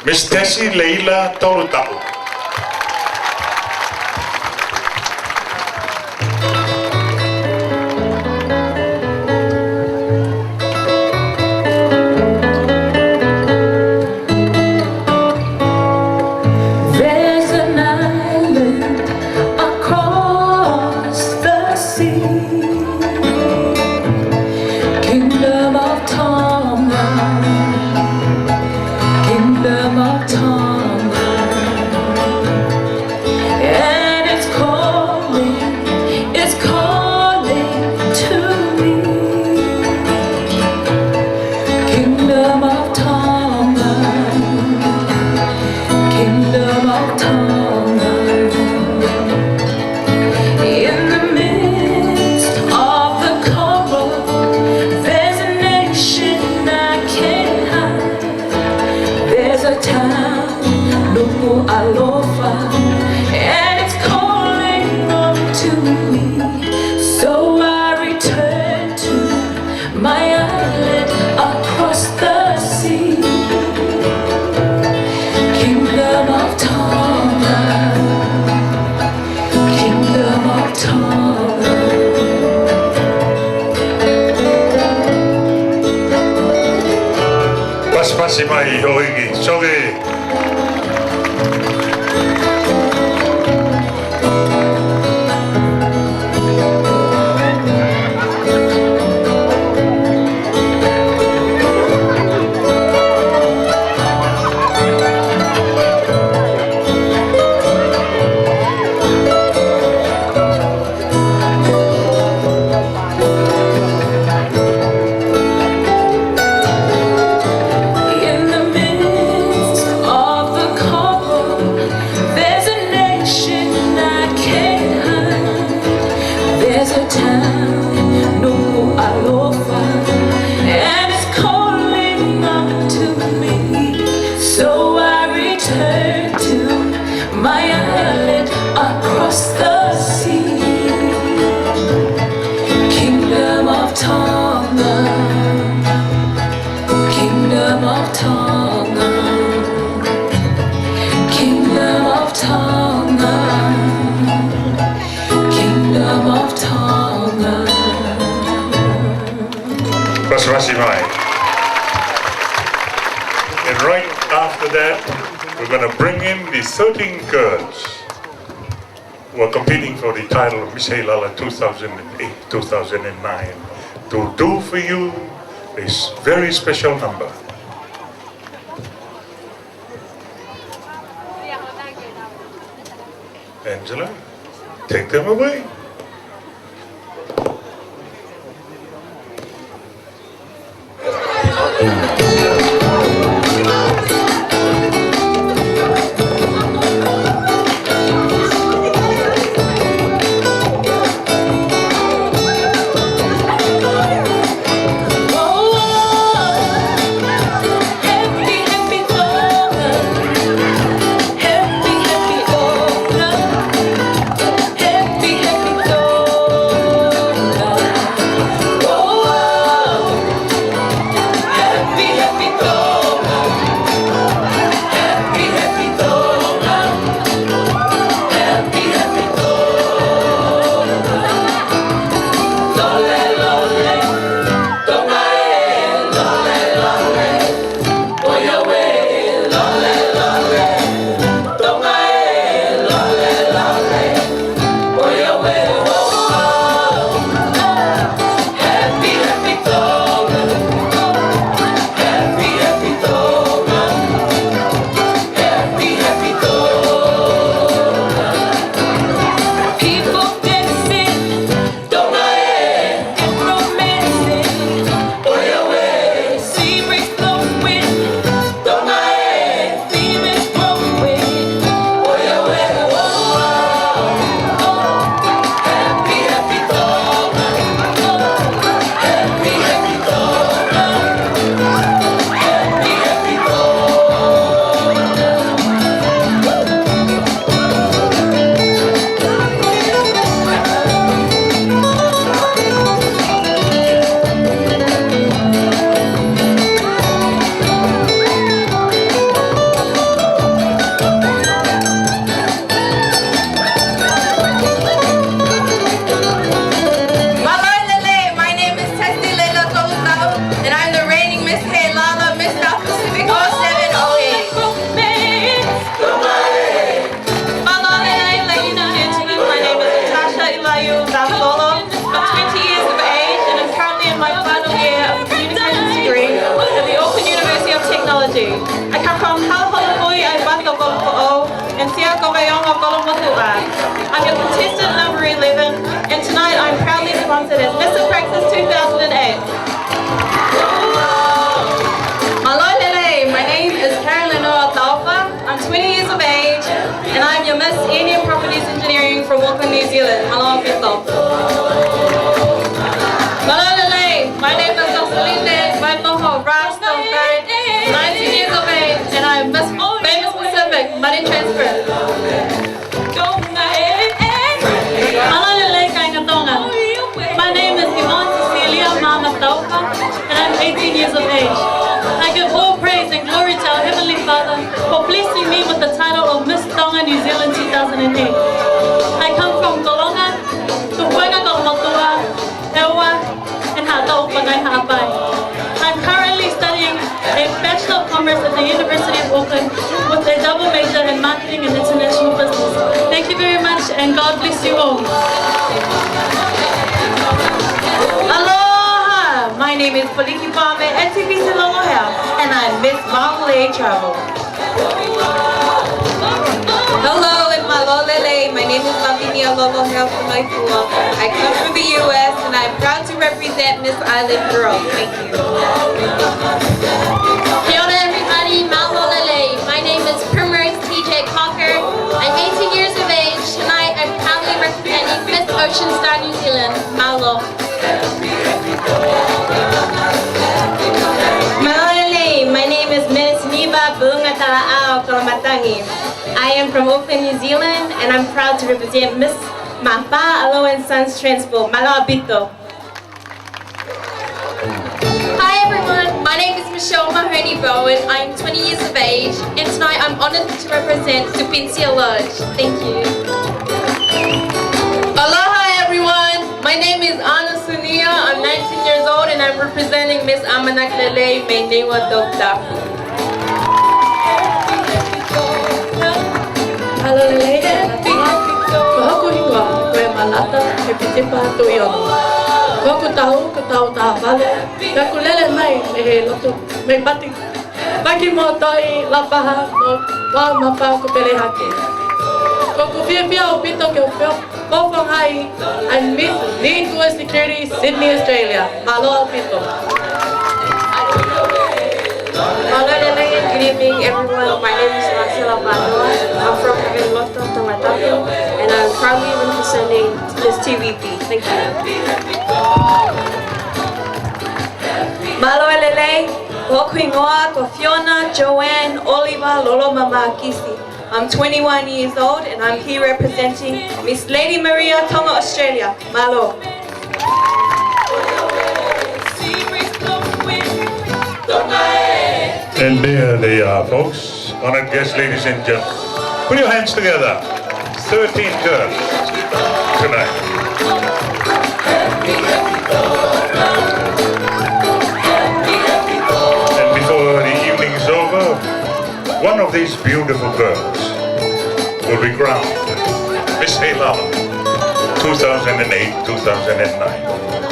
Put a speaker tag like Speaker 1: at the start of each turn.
Speaker 1: Miss Tessie Leila Taurutau.
Speaker 2: There's an island across the sea, Kingdom of Tonga, Kingdom of Tonga, and it's calling to me, Kingdom of Tonga, Kingdom of Tonga. In the midst of the coral, there's a nation I can't hide. There's a town, Nuku Alofa, and it's calling on to me. So I return to my island across the sea, Kingdom of Tonga, Kingdom of Tonga.
Speaker 1: Paspasi mai hoigi, soge.
Speaker 2: In the midst of the coral, there's a nation I can't hide. There's a town, Nuku Alofa, and it's calling out to me. So I return to my island across the sea, Kingdom of Tonga, Kingdom of Tonga, Kingdom of Tonga, Kingdom of Tonga.
Speaker 1: Paspasi mai. And right after that, we're going to bring in the 13 girls who are competing for the title of Miss Heilala 2008-2009 to do for you this very special number. Angela, take them away.
Speaker 2: Happy, happy Tonga, happy, happy
Speaker 3: from Heilala ai Whakakoloko and Sia Kawayonga Kolomotua. I'm your contestant number 11, and tonight I'm proudly sponsored as Miss Praxis 2008. Malolele, my name is Heilala. I'm 20 years of age, and I'm your Miss Indian Properties Engineering from Auckland, New Zealand. Malo Pito. Malolele, my name is Joseline Vaitoho Rasta, 19 years of age, and I'm Miss Famous Pacific Money Transfer. Malolele Kaingatonga. My name is Yvonne Cecilia Mama Tauka, and I'm 18 years of age. I give all praise and glory to our Heavenly Father for blessing me with the title of Miss Tonga New Zealand 2008. I come from Kolonga, Tupuenga Kolomotua, Ewa, and Hatau Pangai Haapai. I'm currently studying a Bachelor of Commerce at the University of Auckland with a double major in Marketing and International Business. Thank you very much, and God bless you all. Aloha! My name is Poliki Pame at TVC Lolohea, and I'm Miss Marmalade Travel.
Speaker 4: Hello, in Malolele. My name is Lavinia Lolohea from Naipua. I come from the U.S. and I'm proud to represent Miss Island Girl. Thank you.
Speaker 5: Kia ora everybody, Malolele. My name is Primrose TJ Cocker. I'm 18 years of age. Tonight I'm proudly representing Miss Ocean Star New Zealand, Malo.
Speaker 3: Malolele, my name is Miss Niva Bungatala'ao Kalamatangi. I am from Auckland, New Zealand, and I'm proud to represent Miss Mafa Alo and Sons Transport, Malabito.
Speaker 5: Hi everyone, my name is Michelle Mahoney Bowen. I'm 20 years of age, and tonight I'm honoured to represent Supincia Lodge. Thank you.
Speaker 4: Aloha, everyone. My name is Ana Sunia. I'm 19 years old and I'm representing Miss Amanaklele Mainewa Doktaku.
Speaker 3: Malolele, Kohaku Hingwa, Koe Malata, He Pitipa Tuiono. Kohaku Tahu, Kutau Tahavale, Kaku Lele Mai, He Lotu, Me Pati, Paki Mo Toi, Lapaha, Wau Mapa Kupele Hake. Koku Pia o Pito Ke Pofong Hai, I'm Miss Lean Towards Security, Sydney, Australia. Malo Pito.
Speaker 4: Malolele, good evening, everyone. My name is Marcela Vanoa. I'm from Heilala, Tonga, and I'm proudly representing Miss TVP. Thank you.
Speaker 3: Malolele, Hokuingoa, Kofiona, Joanne, Oliver, Lolo Mama Kisi. I'm 21 years old and I'm here representing Miss Lady Maria, Tonga, Australia. Malo.
Speaker 1: And there they are, folks. Honored guests, ladies and gentlemen. Put your hands together. 13 girls tonight. And before the evening is over, one of these beautiful girls will be crowned Miss Heilala 2008-2009.